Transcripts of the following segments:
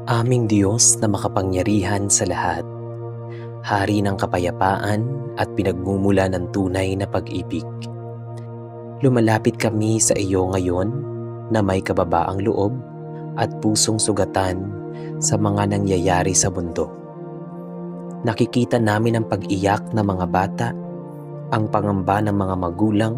Aming Diyos na makapangyarihan sa lahat, Hari ng kapayapaan at pinagmumula ng tunay na pag-ibig. Lumalapit kami sa iyo ngayon na may kababaang loob at pusong sugatan sa mga nangyayari sa mundo. Nakikita namin ang pag-iyak ng mga bata, ang pangamba ng mga magulang,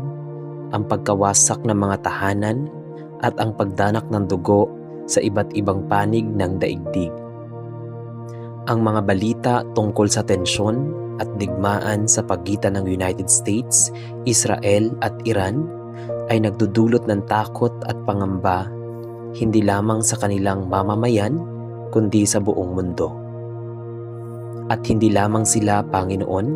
ang pagkawasak ng mga tahanan at ang pagdanak ng dugo sa iba't ibang panig ng daigdig. Ang mga balita tungkol sa tensyon at digmaan sa pagitan ng United States, Israel at Iran ay nagdudulot ng takot at pangamba hindi lamang sa kanilang mamamayan kundi sa buong mundo. At hindi lamang sila, Panginoon,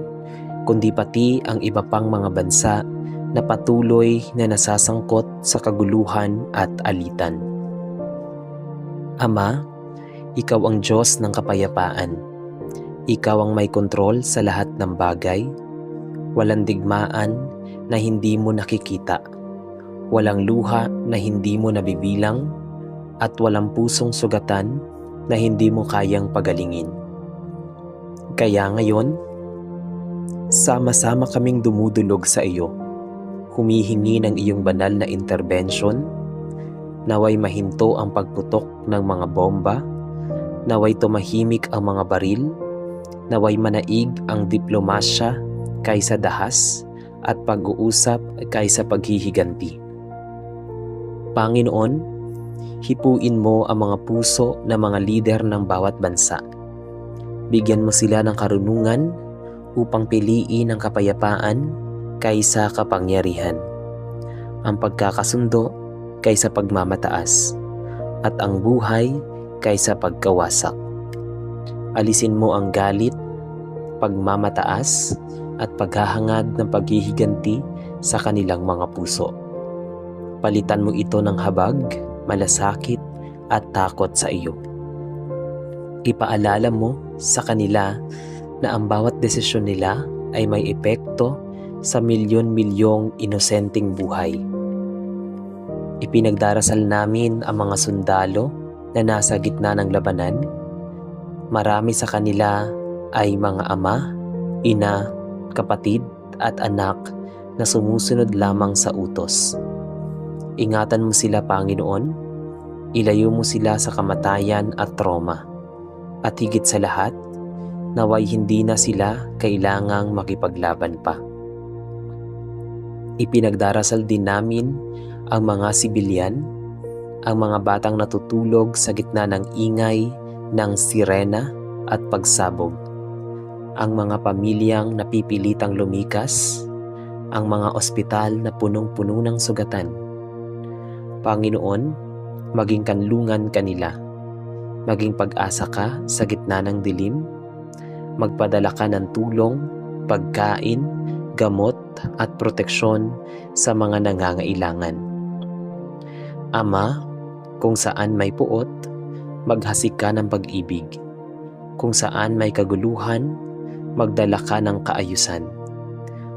kundi pati ang iba pang mga bansa na patuloy na nasasangkot sa kaguluhan at alitan. Ama, Ikaw ang Diyos ng kapayapaan. Ikaw ang may kontrol sa lahat ng bagay. Walang digmaan na hindi mo nakikita. Walang luha na hindi mo nabibilang. At walang pusong sugatan na hindi mo kayang pagalingin. Kaya ngayon, sama-sama kaming dumudulog sa iyo. Humihingi ng iyong banal na intervention. Naway mahinto ang pagputok ng mga bomba. Naway tumahimik ang mga baril. Naway manaig ang diplomasya kaysa dahas at pag-uusap kaysa paghihiganti. Panginoon, hipuin mo ang mga puso ng mga lider ng bawat bansa. Bigyan mo sila ng karunungan upang piliin ang kapayapaan kaysa kapangyarihan, ang pagkakasundo kaysa pagmamataas, at ang buhay kaysa pagkawasak. Alisin mo ang galit, pagmamataas, at paghahangad ng paghihiganti sa kanilang mga puso. Palitan mo ito ng habag, malasakit, at takot sa iyo. Ipaalala mo sa kanila na ang bawat desisyon nila ay may epekto sa milyon-milyong inosenteng buhay. Ipinagdarasal namin ang mga sundalo na nasa gitna ng labanan. Marami sa kanila ay mga ama, ina, kapatid at anak na sumusunod lamang sa utos. Ingatan mo sila, Panginoon. Ilayo mo sila sa kamatayan at trauma. At higit sa lahat, naway hindi na sila kailangang makipaglaban pa. Ipinagdarasal din namin ang mga sibilyan, ang mga batang natutulog sa gitna ng ingay ng sirena at pagsabog, ang mga pamilyang napipilitang lumikas, ang mga ospital na punong-puno ng sugatan. Panginoon, maging kanlungan kanila, maging pag-asa ka sa gitna ng dilim, magpadala ka ng tulong, pagkain, gamot at proteksyon sa mga nangangailangan. Ama, kung saan may puot, maghasik ka ng pag-ibig. Kung saan may kaguluhan, magdala ka ng kaayusan.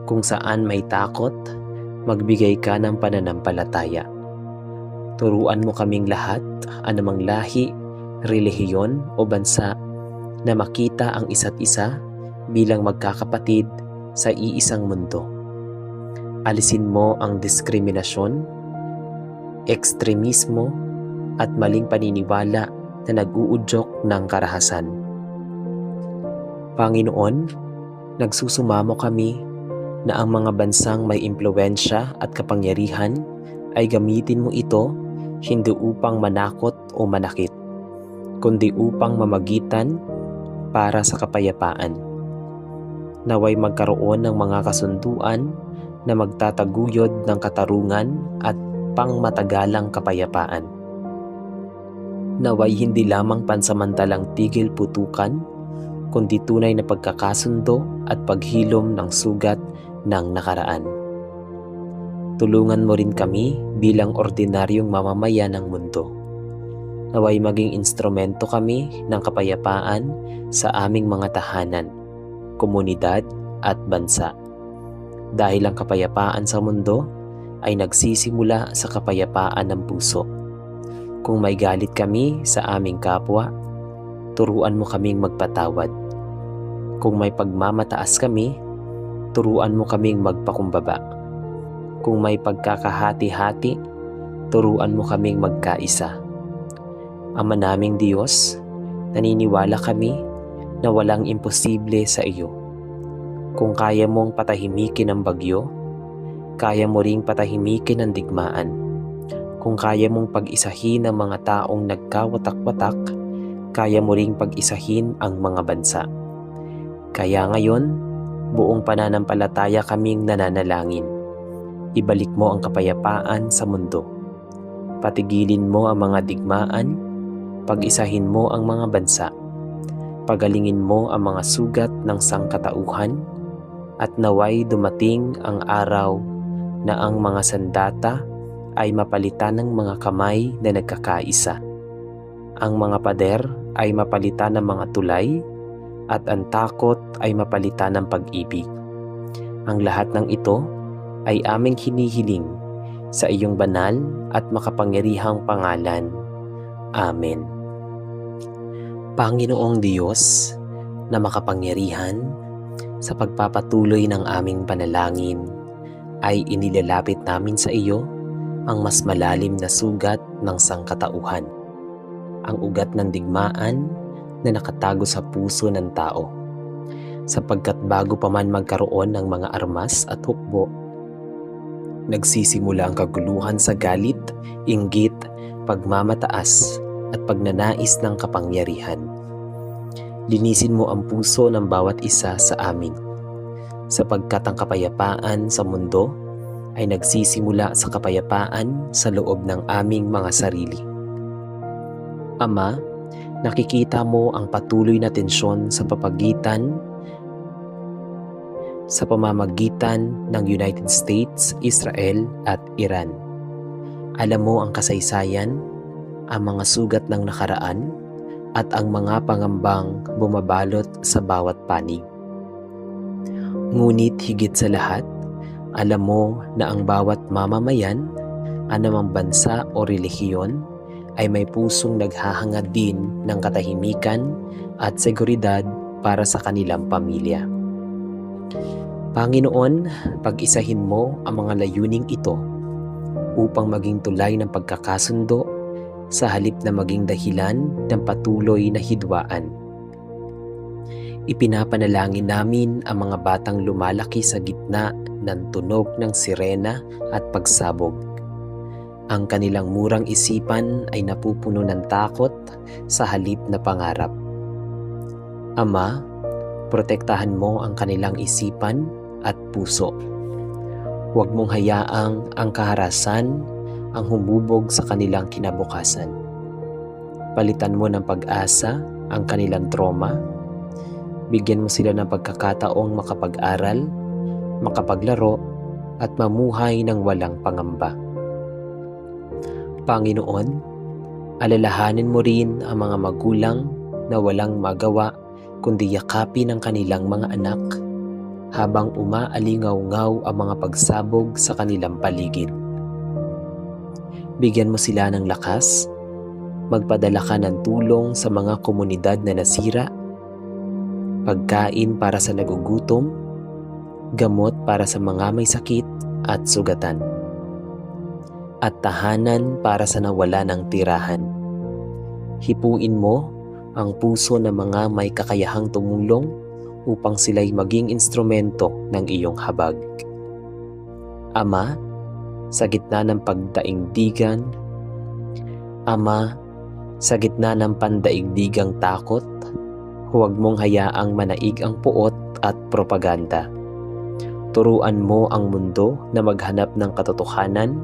Kung saan may takot, magbigay ka ng pananampalataya. Turuan mo kaming lahat, anumang lahi, relihiyon o bansa, na makita ang isa't isa bilang magkakapatid sa iisang mundo. Alisin mo ang diskriminasyon, ekstremismo at maling paniniwala na nag-uudyok ng karahasan. Panginoon, nagsusumamo kami na ang mga bansang may impluwensya at kapangyarihan ay gamitin mo ito hindi upang manakot o manakit, kundi upang mamagitan para sa kapayapaan. Naway magkaroon ng mga kasunduan na magtataguyod ng katarungan at pangmatagalang kapayapaan. Naway hindi lamang pansamantalang tigil putukan, kundi tunay na pagkakasundo at paghilom ng sugat ng nakaraan. Tulungan mo rin kami bilang ordinaryong mamamayan ng mundo. Naway maging instrumento kami ng kapayapaan sa aming mga tahanan, komunidad at bansa. Dahil ang kapayapaan sa mundo ay nagsisimula sa kapayapaan ng puso. Kung may galit kami sa aming kapwa, turuan mo kaming magpatawad. Kung may pagmamataas kami, turuan mo kaming magpakumbaba. Kung may pagkakahati-hati, turuan mo kaming magkaisa. Ama naming Diyos, naniniwala kami na walang imposible sa iyo. Kung kaya mong patahimikin ang bagyo, kaya mo ring patahimikin ang digmaan. Kung kaya mong pag-isahin ang mga taong nagkawatak-watak, kaya mo ring pag-isahin ang mga bansa. Kaya ngayon, buong pananampalataya kaming nananalangin. Ibalik mo ang kapayapaan sa mundo. Patigilin mo ang mga digmaan, pag-isahin mo ang mga bansa. Pagalingin mo ang mga sugat ng sangkatauhan, at naway dumating ang araw na ang mga sandata ay mapalitan ng mga kamay na nagkakaisa. Ang mga pader ay mapalitan ng mga tulay, at ang takot ay mapalitan ng pag-ibig. Ang lahat ng ito ay aming hinihiling sa iyong banal at makapangyarihang pangalan. Amen. Panginoong Diyos na makapangyarihan, sa pagpapatuloy ng aming panalangin ay inilalapit namin sa iyo ang mas malalim na sugat ng sangkatauhan, ang ugat ng digmaan na nakatago sa puso ng tao. Sapagkat bago pa man magkaroon ng mga armas at hukbo, nagsisimula ang kaguluhan sa galit, inggit, pagmamataas at pagnanais ng kapangyarihan. Linisin mo ang puso ng bawat isa sa amin, sapagkat ang kapayapaan sa mundo ay nagsisimula sa kapayapaan sa loob ng aming mga sarili. Ama, nakikita mo ang patuloy na tensyon sa pamamagitan ng United States, Israel at Iran. Alam mo ang kasaysayan, ang mga sugat ng nakaraan, at ang mga pangambang bumabalot sa bawat panig. Ngunit higit sa lahat, alam mo na ang bawat mamamayan, anumang bansa o relihiyon, ay may pusong naghahangad din ng katahimikan at seguridad para sa kanilang pamilya. Panginoon, pag-isahin mo ang mga layuning ito upang maging tulay ng pagkakasundo sa halip na maging dahilan ng patuloy na hidwaan. Ipinapanalangin namin ang mga batang lumalaki sa gitna ng tunog ng sirena at pagsabog. Ang kanilang murang isipan ay napupuno ng takot sa halip na pangarap. Ama, protektahan mo ang kanilang isipan at puso. Huwag mong hayaang ang kaharasan ang humubog sa kanilang kinabukasan. Palitan mo ng pag-asa ang kanilang trauma. Bigyan mo sila ng pagkakataong makapag-aral, makapaglaro, at mamuhay ng walang pangamba. Panginoon, alalahanin mo rin ang mga magulang na walang magawa kundi yakapin ang kanilang mga anak habang umaalingaw-ngaw ang mga pagsabog sa kanilang paligid. Bigyan mo sila ng lakas, magpadala ka ng tulong sa mga komunidad na nasira, pagkain para sa nagugutom, gamot para sa mga may sakit at sugatan, at tahanan para sa nawala ng tirahan. Hipuin mo ang puso ng mga may kakayahang tumulong upang sila'y maging instrumento ng iyong habag. Ama, sa gitna ng pagdaigdigan, Ama, sa gitna ng pandaigdigang takot, huwag mong hayaang manaig ang puot at propaganda. Turuan mo ang mundo na maghanap ng katotohanan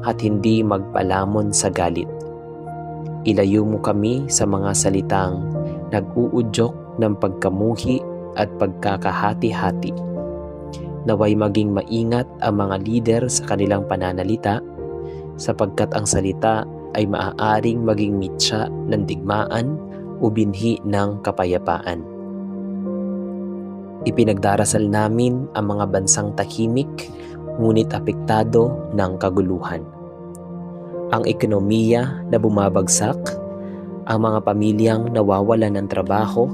at hindi magpalamon sa galit. Ilayo mo kami sa mga salitang nag-uudyok ng pagkamuhi at pagkakahati-hati. Naway maging maingat ang mga lider sa kanilang pananalita, sapagkat ang salita ay maaaring maging mitya ng digmaan o binhi ng kapayapaan. Ipinagdarasal namin ang mga bansang tahimik ngunit apektado ng kaguluhan. Ang ekonomiya na bumabagsak, ang mga pamilyang nawawalan ng trabaho,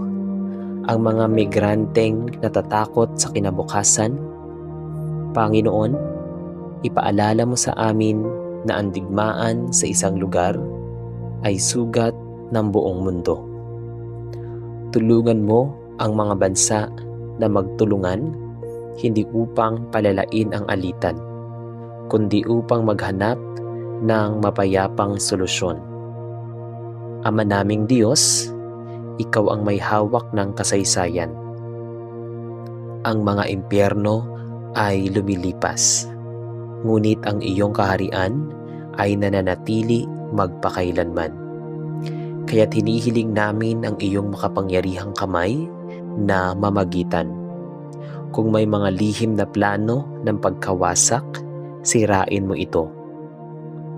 ang mga migranteng natatakot sa kinabukasan. Panginoon, ipaalala mo sa amin na ang digmaan sa isang lugar ay sugat ng buong mundo. Tulungan mo ang mga bansa na magtulungan, hindi upang palalain ang alitan, kundi upang maghanap ng mapayapang solusyon. Ama naming Diyos, Ikaw ang may hawak ng kasaysayan. Ang mga impyerno ay lumilipas, ngunit ang iyong kaharian ay nananatili magpakailanman. Kaya't hinihiling namin ang iyong makapangyarihang kamay na mamagitan. Kung may mga lihim na plano ng pagkawasak, sirain mo ito.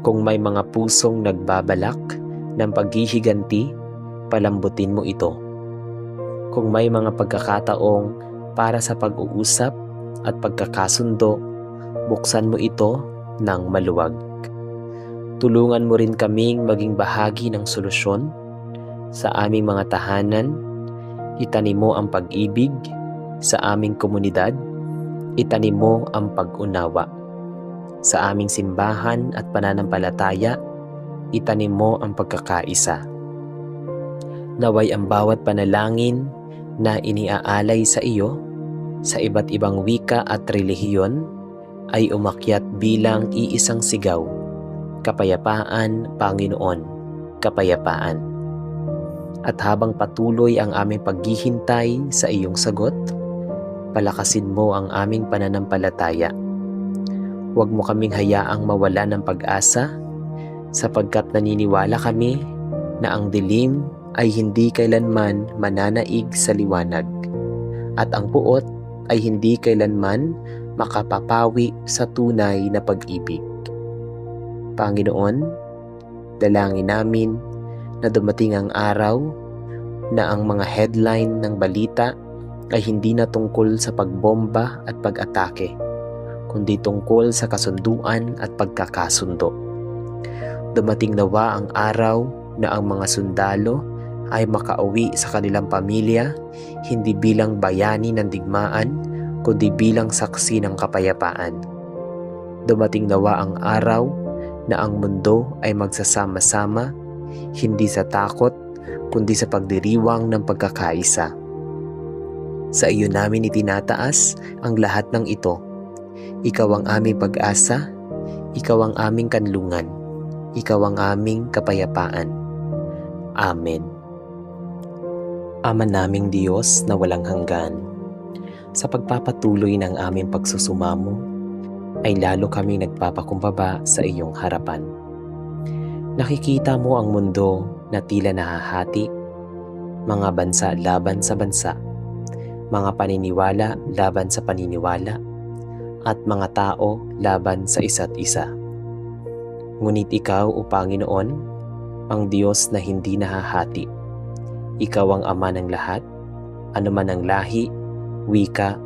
Kung may mga pusong nagbabalak ng paghihiganti, palambutin mo ito. Kung may mga pagkakataong para sa pag-uusap at pagkakasundo, buksan mo ito ng maluwag. Tulungan mo rin kaming maging bahagi ng solusyon sa aming mga tahanan. Itanim mo ang pag-ibig sa aming komunidad. Itanim mo ang pag-unawa sa aming simbahan at pananampalataya. Itanim mo ang pagkakaisa. Naway ang bawat panalangin na iniaalay sa iyo sa iba't ibang wika at relihiyon ay umakyat bilang iisang sigaw. Kapayapaan, Panginoon, kapayapaan. At habang patuloy ang aming paghihintay sa iyong sagot, palakasin mo ang aming pananampalataya. Huwag mo kaming hayaang mawala ng pag-asa, sapagkat naniniwala kami na ang dilim ay hindi kailanman mananaig sa liwanag, at ang puot ay hindi kailanman makapapawi sa tunay na pag-ibig. Panginoon, dalangin namin na dumating ang araw na ang mga headline ng balita ay hindi na tungkol sa pagbomba at pag-atake, kundi tungkol sa kasunduan at pagkakasundo. Dumating nawa ang araw na ang mga sundalo ay makauwi sa kanilang pamilya, hindi bilang bayani ng digmaan, kundi bilang saksi ng kapayapaan. Dumating nawa ang araw na ang mundo ay magsasama-sama, hindi sa takot, kundi sa pagdiriwang ng pagkakaisa. Sa iyo namin itinataas ang lahat ng ito. Ikaw ang aming pag-asa, ikaw ang aming kanlungan, ikaw ang aming kapayapaan. Amen. Ama naming Diyos na walang hanggan, sa pagpapatuloy ng aming pagsusumamo, ay lalo kaming nagpapakumbaba sa iyong harapan. Nakikita mo ang mundo na tila nahahati, mga bansa laban sa bansa, mga paniniwala laban sa paniniwala, at mga tao laban sa isa't isa. Ngunit ikaw, O Panginoon, ang Diyos na hindi nahahati. Ikaw ang Ama ng lahat, anuman ang lahi, wika,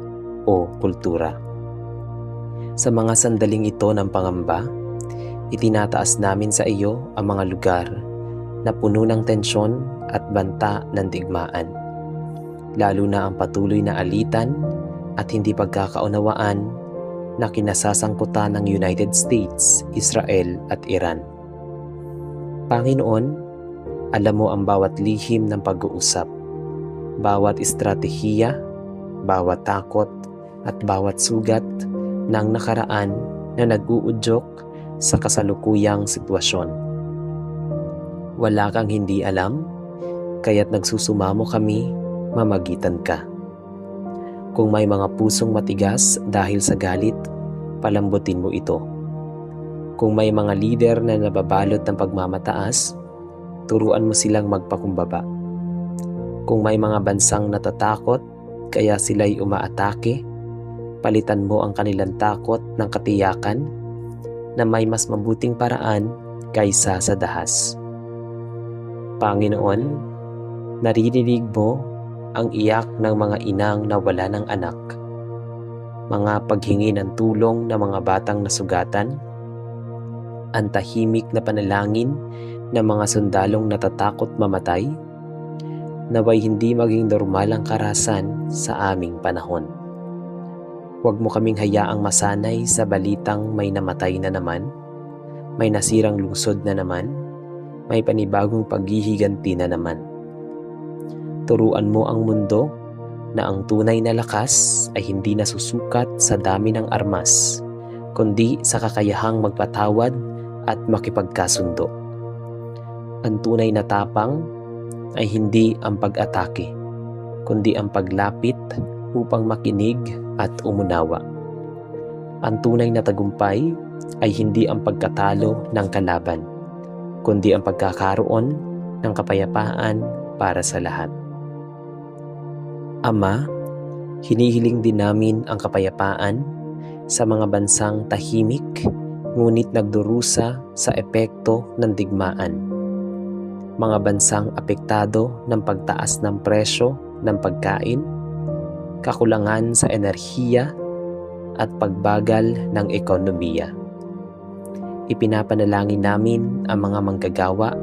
o kultura. Sa mga sandaling ito ng pangamba, itinataas namin sa iyo ang mga lugar na puno ng tensyon at banta ng digmaan, lalo na ang patuloy na alitan at hindi pagkakaunawaan na kinasasangkutan ng United States, Israel at Iran. Panginoon, alam mo ang bawat lihim ng pag-uusap, bawat estratehiya, bawat takot at bawat sugat ng nakaraan na nag-uudyok sa kasalukuyang sitwasyon. Wala kang hindi alam, kaya't nagsusumamo kami, mamagitan ka. Kung may mga pusong matigas dahil sa galit, palambutin mo ito. Kung may mga lider na nababalot ng pagmamataas, turuan mo silang magpakumbaba. Kung may mga bansang natatakot, kaya sila'y umaatake, palitan mo ang kanilang takot ng katiyakan na may mas mabuting paraan kaysa sa dahas. Panginoon, naririnig mo ang iyak ng mga inang na wala ng anak, mga paghingi ng tulong ng mga batang nasugatan, ang tahimik na panalangin ng mga sundalong natatakot mamatay, naway hindi maging normal ang karahasan sa aming panahon. Huwag mo kaming hayaang masanay sa balitang may namatay na naman, may nasirang lungsod na naman, may panibagong paghihiganti na naman. Turuan mo ang mundo na ang tunay na lakas ay hindi nasusukat sa dami ng armas, kundi sa kakayahang magpatawad at makipagkasundo. Ang tunay na tapang ay hindi ang pag-atake, kundi ang paglapit upang makinig at umunawa. Ang tunay na tagumpay ay hindi ang pagkatalo ng kalaban, kundi ang pagkakaroon ng kapayapaan para sa lahat. Ama, hinihiling din namin ang kapayapaan sa mga bansang tahimik ngunit nagdurusa sa epekto ng digmaan. Mga bansang apektado ng pagtaas ng presyo ng pagkain, kakulangan sa enerhiya at pagbagal ng ekonomiya. Ipinapanalangin namin ang mga manggagawa,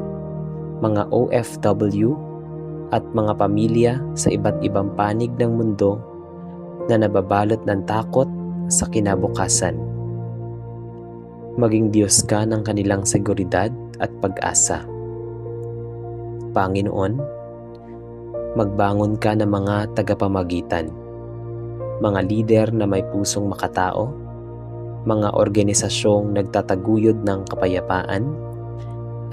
mga OFW at mga pamilya sa iba't ibang panig ng mundo na nababalot ng takot sa kinabukasan. Maging Diyos ka ng kanilang seguridad at pag-asa. Panginoon, magbangon ka ng mga tagapamagitan, mga lider na may pusong makatao, mga organisasyong nagtataguyod ng kapayapaan,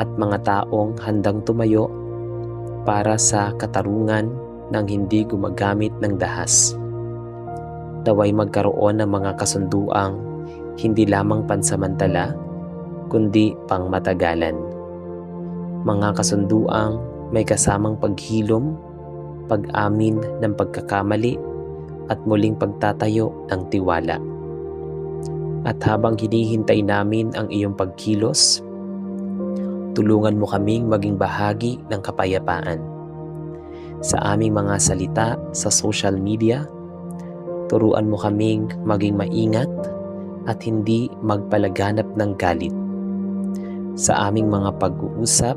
at mga taong handang tumayo para sa katarungan ng hindi gumagamit ng dahas. Naway magkaroon ng mga kasunduang hindi lamang pansamantala, kundi pangmatagalan. Mga kasunduang may kasamang paghilom, pag-amin ng pagkakamali, at muling pagtatayo ng tiwala. At habang hinihintay namin ang iyong pagkilos, tulungan mo kaming maging bahagi ng kapayapaan. Sa aming mga salita sa social media, turuan mo kaming maging maingat at hindi magpalaganap ng galit. Sa aming mga pag-uusap,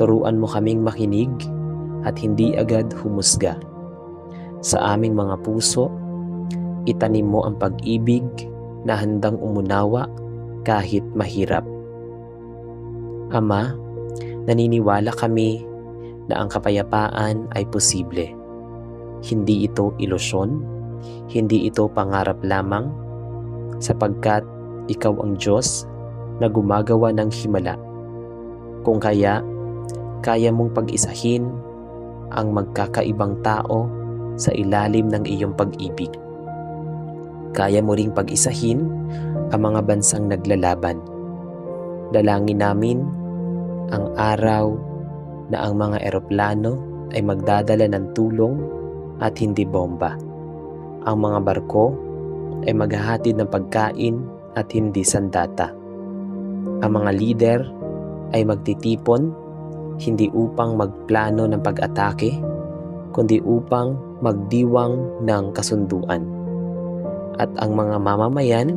turuan mo kaming makinig at hindi agad humusga. Sa aming mga puso, itanim mo ang pag-ibig na handang umunawa kahit mahirap. Ama, naniniwala kami na ang kapayapaan ay posible. Hindi ito ilusyon, hindi ito pangarap lamang, sapagkat ikaw ang Diyos na gumagawa ng himala. Kung kaya mong pag-isahin ang magkakaibang tao sa ilalim ng iyong pag-ibig. Kaya mo ring pag-isahin ang mga bansang naglalaban. Dalangin namin ang araw na ang mga eroplano ay magdadala ng tulong at hindi bomba. Ang mga barko ay maghahatid ng pagkain at hindi sandata. Ang mga lider ay magtitipon hindi upang magplano ng pag-atake, kundi upang magdiwang ng kasunduan. At ang mga mamamayan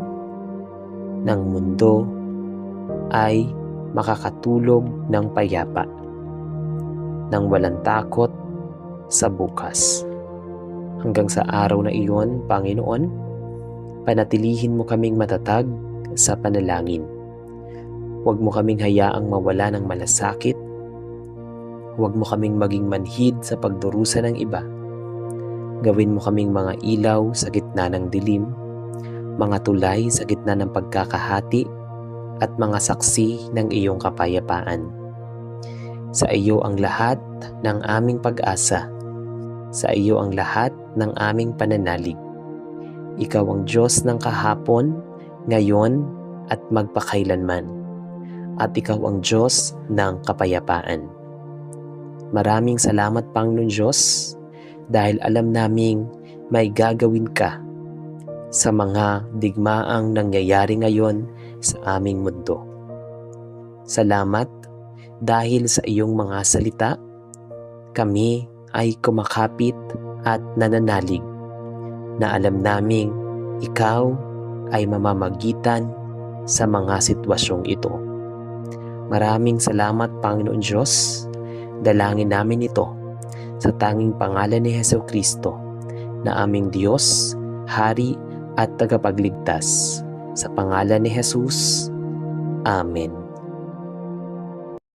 ng mundo ay makakatulog ng payapa, nang walang takot sa bukas. Hanggang sa araw na iyon, Panginoon, panatilihin mo kaming matatag sa panalangin. Huwag mo kaming hayaang mawala ng malasakit. Huwag mo kaming maging manhid sa pagdurusa ng iba. Gawin mo kaming mga ilaw sa gitna ng dilim, mga tulay sa gitna ng pagkakahati, at mga saksi ng iyong kapayapaan. Sa iyo ang lahat ng aming pag-asa. Sa iyo ang lahat ng aming pananalig. Ikaw ang Diyos ng kahapon, ngayon, at magpakailanman. At ikaw ang Diyos ng kapayapaan. Maraming salamat, Panginoon Diyos, dahil alam naming may gagawin ka sa mga digmaang nangyayari ngayon sa aming mundo. Salamat dahil sa iyong mga salita, kami ay kumakapit at nananalig na alam naming ikaw ay mamamagitan sa mga sitwasyong ito. Maraming salamat, Panginoon Diyos. Dalangin namin ito sa tanging pangalan ni Hesukristo na aming Diyos, Hari at Tagapagligtas. Sa pangalan ni Jesus. Amen.